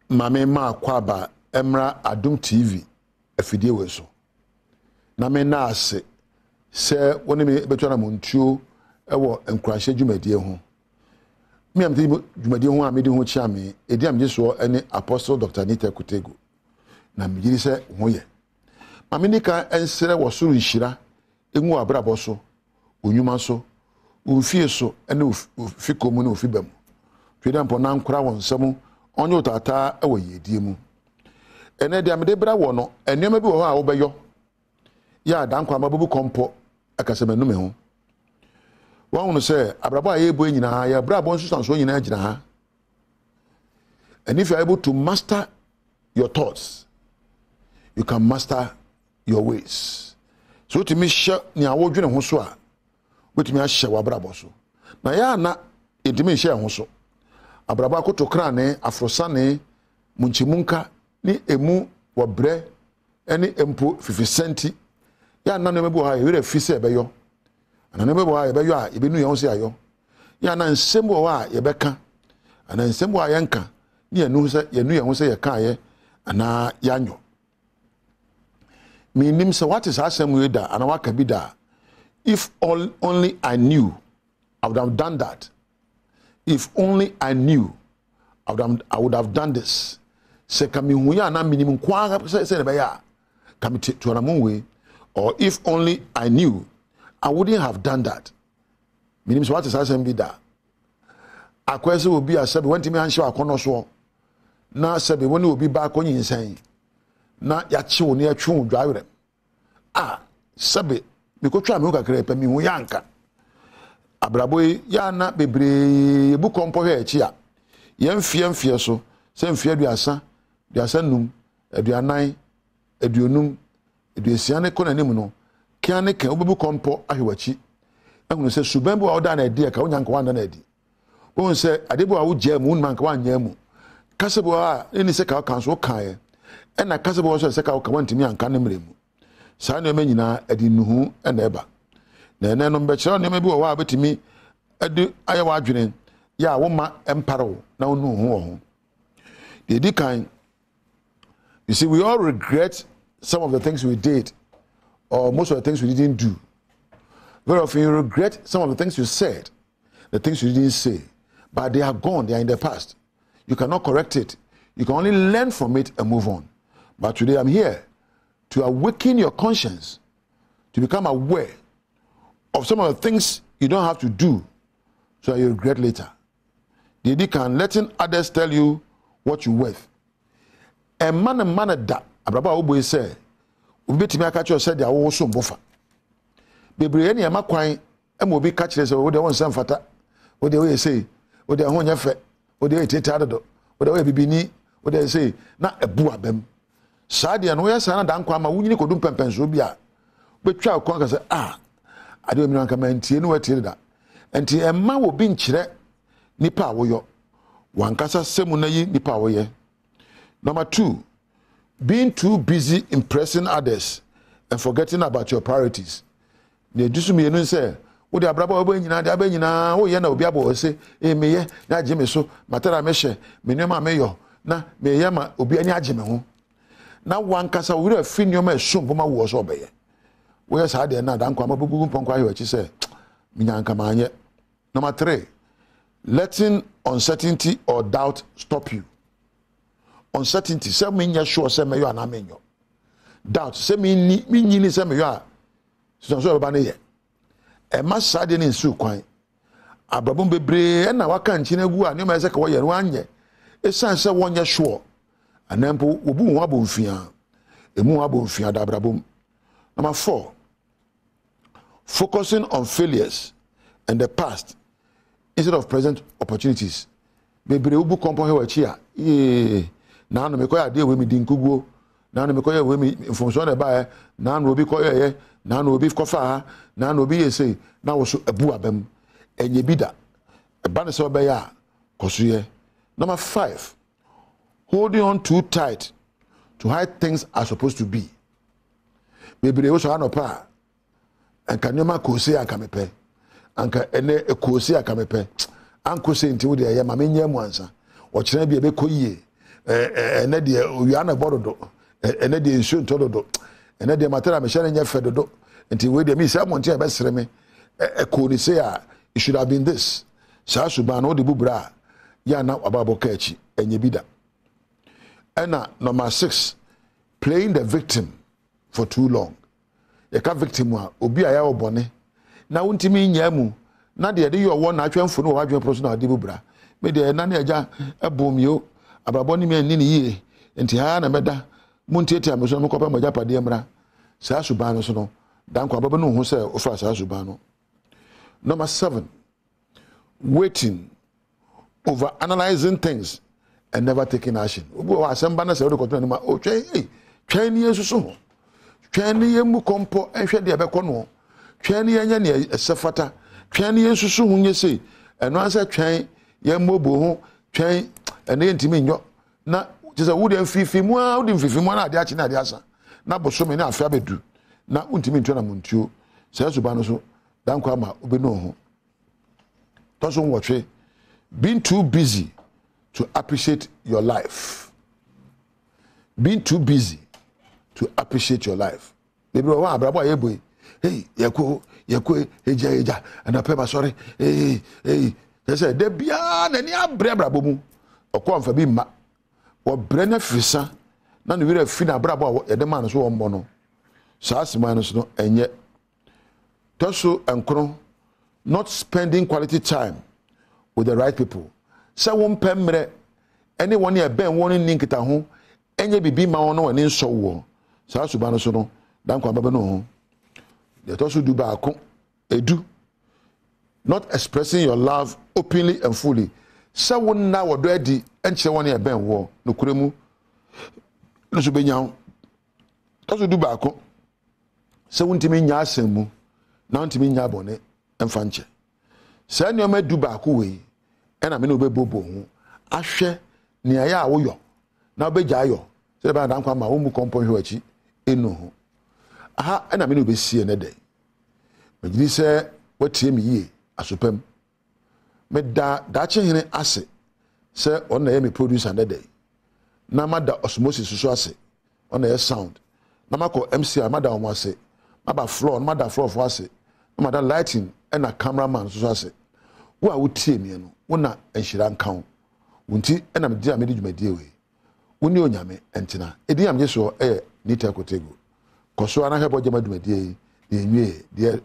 mame ma kwaba emra Adom TV afidie we so na me na ase se woni me beto na montuo ewo Nkuranhyɛ dwumadie ho me am dwumadie ho a me de ho chia me edi am jeso ene Apostle Dr. Nita Kutego na me yiri se ho ye mame nika ensere wo soro nhira enwu abrabɔ so onwuma so ufie so ene ufikomu ne ufibam tweda mpo na nkora won nsam onye utata ewo yedie mu ene dia me de bra wo no enema bi wo ha wo beyo ya dankwa mabubu kompo akase manu me ho won se abrabɔ aye bo nyina ya brabɔ nsusanso nyina agina ha. And if you are able to master your thoughts, you can master your ways. So to me share ni awodwene ho so a wetimi a hye wabrabɔ so na ya na edimi hye ho so abrabɔ akotokra ne afrosane munchimunka ni emu wobre ene empo fifisenti ya na no mebu ha yere fise ebeyo ana no mebu ha ebeyo a ebenu ye ho se ayo ya na nsem wo a yebeka ana nsem wo a yenka ni enu se yenu ye ho se ye ka ye ana yanyo meaning so what is asem we da ana waka bi da if only I knew I would have done that. If only I knew I would have done this. Se kami huya na minimum kwa se be ya kami to na monwe or if only I knew I wouldn't have done that. Minimum so what is asem bi da akwese obi asabe wantimi anhye akono so na sabe woni obi ba akonyi nsan na ya chiwo ne atwu dwawere sabe mikotwa me kakra pa mi hu yanka abraboy ya na bebre bu kompo hwe echi a yemfie so se mfie aduasa num aduanan aduonum aduasia ne kona nim no kiane kan obu kompo ahwewachi ehunu se suban bu a oda na edi ka onyanka wanda na edi won se adebu a wo jam won manka wanya mu kasebo a eni se ka kan so kan e na kasebo so se ka ka wantimi anka ne mremu sa na me nyina edi nuhu e na eba na ene no mbekira ne me bi wo wa betimi edi ayewa adwene ya wo ma emparo na onu hu ho the kind. You see, we all regret some of the things we did or most of the things we didn't do. Very often you regret some of the things you said, the things you didn't say, but they are gone, they are in the past. You cannot correct it. You can only learn from it and move on. But today I'm here to awaken your conscience, to become aware of some of the things you don't have to do so that you regret later. The can letting others tell you what you're worth. A man da abraba obo say obetimi aka cho say dia wo so mbofa bebre ene ma kwan e mo bi ka kire say wo de won sam fata wo de we say wo de ho nya fe wo de eteta dodo wo de we bibini wo de say na ebu abem saa de no ya saa na dan kwa ma wunyini kodum pempenso bi a betwa kwan ka say ade o mi nka mantie no watie da enti e ma wo bi nkire nipa wo yo wankasa semu na yi nipa wo ye. Number 2, being too busy impressing others and forgetting about your priorities. Ne dusu me no say, wo de abraba obo nyina de aba nyina wo ye na obi abo say, me ye na age me so, matara me hye, me nyoma me yo, na me ye ma obi ani age me ho. Na wankasa wo afi nyoma esum boma wo so obeye. Wo ye sa de na dan kwa mabugu mpon kwa ayi say, me nyanka manye. Number 3, letting uncertainty or doubt stop you. Uncertainty, say me nya sure say me yo na me nyo. Doubt, say me nyini say me yo a so ba na ye. E ma sade ni nsu kwan. Abrabom bebre na waka nchi na gu a ne ma say ka wo ye no anye. E san say won nya sure. Anempo obu ho abomfia. Emu ho abomfia da abrabom. Number 4, focusing on failures and the past instead of present opportunities. Bebre obu kompo he wa chi a na no me koya de we mi dinkuguo na no me koya we mi information na ba na no obi koya ye na no obi kofa ha na no obi yese na wo so abu abam enye bida e ba ne so be ya kosuye. Number 5, holding on too tight to how things are supposed to be. Bebre wo so anopa anka nyoma kosi aka mepe anka ene kosi aka mepe anko se nti wo de ye ma menye mu ansa o kire bia be koyie ene de owiana bododo ene de nsu ntododo ene de matera me hye nya fedodo nti we de me say monte e be sere me ko ni say it should have been this sa suba no de bubra ya na ababo ka echi enye bida ena number 6 playing the victim for too long e ka victim a obi aya obone na wontimi nya mu na de de yo wo na atwemfo no wa adwen pro so na de bubra me de na na eja ebomio abrabo ni me ni yie nti ha na meda muntiatia me so me kopa maja pade mra sa suba no so no dan kwa baba no hu se ofa sa suba no. Number 7, waiting, over analyzing things and never taking action. Obo wa asamba na se o ko ma o twen ni yesu so twen ni yemu kompo ehwe de be kono twen ni yenya ne esefata twen ni yesu so hu nye sei eno ansa twen yemobo hu twen ene ntimi nyo na je se wo de fifi mu a wo de fifi mu na ade achi na ade asa na boso me na afia bedu na untimi ntwe na muntuo se so ba no so dan kwa ma obi no ho to so nwotwe being too busy to appreciate your life. Being too busy to appreciate your life. Baby, wa abrabo ayeboy. Hey, yako eja and apeba sorry. Hey. They say de bia na ni abrabo mu. Okwa mfa bi ma. Wo bre na frisa na no wira fi na abrabo ye de man so wo mbo no. Saa siman so no enye. Toso enkro not spending quality time with the right people. Sa won pemre anyone here ben won ni nkita ho enye bibi ma won no ni nso wo sa suba no so no dan kwa baba no ho de to so du ba ko edu not expressing your love openly and fully sa won na wodo adi enche won here ben wo no kuremu no so benya to so du ba ko sa won timi nya asemu na won timi nya bone emfa nche sa ni o ma du ba ko we ena me no be bobo hu ahwe ne aya a woyo na obegya ayo se ba dan kwa ma wo mu kompon hwe achi enu hu aha ena me no be sie ne dey magidi se watie me yie asopam me da che hene ase se on na ye me producer ne dey na mada osmosis so ase on na ye sound na mako MC amada o ase maba floor na mada floor for ase na mada lighting ena cameraman so ase wo a wotie me no wona enhira nkan wonti ena me dia me di dwumadie we woni onyame entina edi am je so nita kotego koso ana hebo je madwumadie de enwie de